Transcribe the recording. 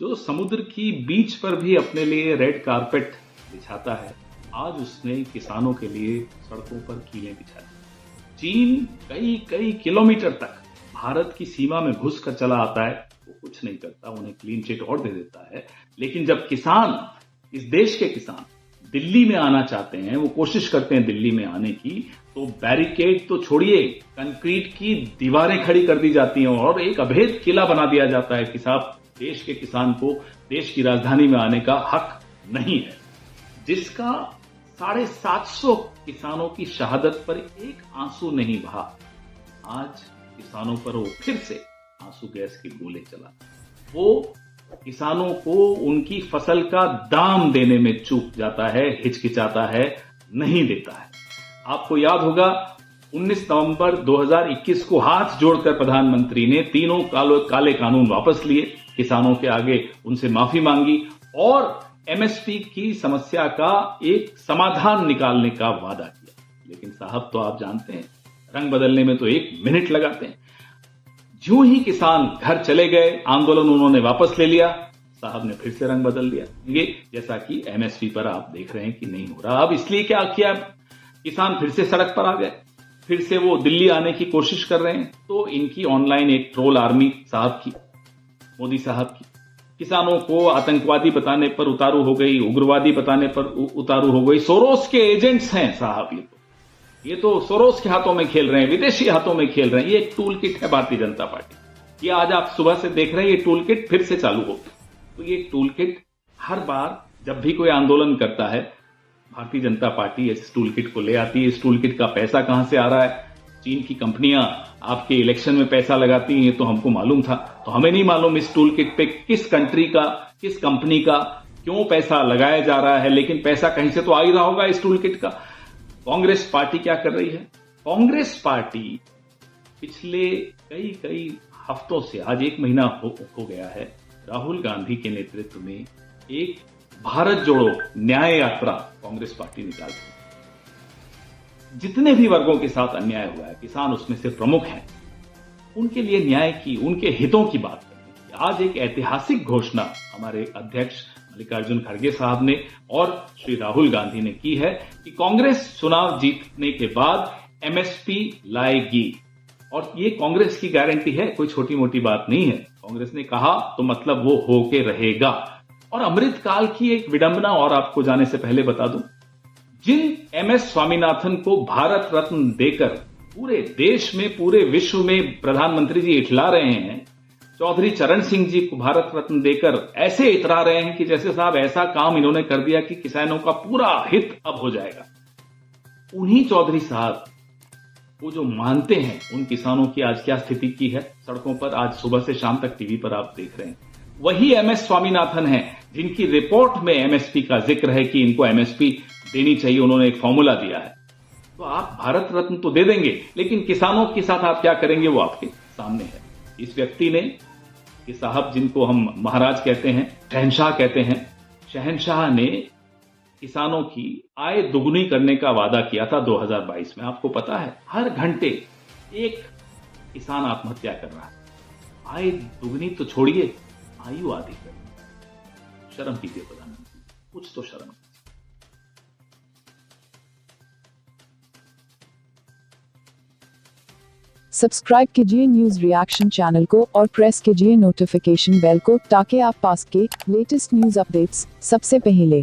जो समुद्र की बीच पर भी अपने लिए रेड कारपेट बिछाता है, आज उसने किसानों के लिए सड़कों पर कीलें बिछा दी। चीन कई कई किलोमीटर तक भारत की सीमा में घुस कर चला आता है, वो कुछ नहीं करता, उन्हें क्लीन चिट और दे देता है। लेकिन जब किसान, इस देश के किसान दिल्ली में आना चाहते हैं, वो कोशिश करते हैं दिल्ली में आने की, तो बैरिकेड तो छोड़िए, कंक्रीट की दीवारें खड़ी कर दी जाती हैं और एक अभेद किला बना दिया जाता है कि साहब देश के किसान को देश की राजधानी में आने का हक नहीं है। जिसका 750 किसानों की शहादत पर एक आंसू नहीं बहा, आज किसानों पर वो फिर से आंसू गैस के गोले चला। वो किसानों को उनकी फसल का दाम देने में चूक जाता है, हिचकिचाता है, नहीं देता है। आपको याद होगा 19 नवंबर 2021 को हाथ जोड़कर प्रधानमंत्री ने तीनों काले कानून वापस लिए, किसानों के आगे उनसे माफी मांगी और एमएसपी की समस्या का एक समाधान निकालने का वादा किया। लेकिन साहब तो आप जानते हैं, रंग बदलने में तो 1 मिनट लगाते हैं। ज्यों ही किसान घर चले गए, आंदोलन उन्होंने वापस ले लिया, साहब ने फिर से रंग बदल दिया। ये जैसा कि एमएसपी पर आप देख रहे हैं कि नहीं हो रहा। अब इसलिए क्या किया, किसान फिर से सड़क पर आ गए, फिर से वो दिल्ली आने की कोशिश कर रहे हैं। तो इनकी ऑनलाइन एक ट्रोल आर्मी साहब की, मोदी साहब की, किसानों को आतंकवादी बताने पर उतारू हो गई, उग्रवादी बताने पर उतारू हो गई। सोरोस के एजेंट्स हैं साहब, ये तो सोरोस के हाथों में खेल रहे हैं, विदेशी हाथों में खेल रहे हैं। ये एक टूल किट है भारतीय जनता पार्टी। ये आज आप सुबह से देख रहे हैं, ये टूल किट फिर से चालू हो गई। तो ये टूल किट हर बार जब भी कोई आंदोलन करता है, भारतीय जनता पार्टी इस टूल किट को ले आती है। इस टूल किट का पैसा कहां से आ रहा है? चीन की कंपनियां आपके इलेक्शन में पैसा लगाती हैं, ये तो हमको मालूम था। तो हमें नहीं मालूम इस टूल किट पे किस कंट्री का, किस कंपनी का क्यों पैसा लगाया जा रहा है, लेकिन पैसा कहीं से तो आ ही रहा होगा इस टूल किट का। कांग्रेस पार्टी क्या कर रही है? कांग्रेस पार्टी पिछले कई हफ्तों से, आज 1 महीना हो गया है, राहुल गांधी के नेतृत्व में एक भारत जोड़ो न्याय यात्रा कांग्रेस पार्टी निकाल रही है। जितने भी वर्गों के साथ अन्याय हुआ है, किसान उसमें से प्रमुख हैं, उनके लिए न्याय की, उनके हितों की बात करने की आज एक ऐतिहासिक घोषणा हमारे अध्यक्ष मल्लिकार्जुन खड़गे साहब ने और श्री राहुल गांधी ने की है कि कांग्रेस चुनाव जीतने के बाद एमएसपी लाएगी। और ये कांग्रेस की गारंटी है, कोई छोटी मोटी बात नहीं है। कांग्रेस ने कहा तो मतलब वो होके रहेगा। और अमृतकाल की एक विडंबना और आपको जाने से पहले बता दूं, जिन एमएस स्वामीनाथन को भारत रत्न देकर पूरे देश में, पूरे विश्व में प्रधानमंत्री जी इठला रहे हैं, चौधरी चरण सिंह जी को भारत रत्न देकर ऐसे इतरा रहे हैं कि जैसे साहब ऐसा काम इन्होंने कर दिया कि किसानों का पूरा हित अब हो जाएगा। उन्हीं चौधरी साहब वो जो मानते हैं, उन किसानों की आज क्या स्थिति की है सड़कों पर, आज सुबह से शाम तक टीवी पर आप देख रहे हैं। वही एमएस स्वामीनाथन हैं जिनकी रिपोर्ट में एमएसपी का जिक्र है कि इनको एमएसपी देनी चाहिए, उन्होंने एक फॉर्मूला दिया है। तो आप भारत रत्न तो दे देंगे, लेकिन किसानों के साथ आप क्या करेंगे वो आपके सामने है। इस व्यक्ति ने, कि साहब जिनको हम महाराज कहते हैं, शहंशाह कहते हैं, शहंशाह ने किसानों की आय दुगनी करने का वादा किया था 2022 में। आपको पता है हर घंटे एक किसान आत्महत्या कर रहा है। आय दुगनी तो छोड़िए, आयु आदि कर। शर्म कीजिए प्रधानमंत्री, कुछ तो शर्म। सब्सक्राइब कीजिए न्यूज रिएक्शन चैनल को और प्रेस कीजिए नोटिफिकेशन बेल को ताकि आप पास के लेटेस्ट न्यूज अपडेट्स सबसे पहले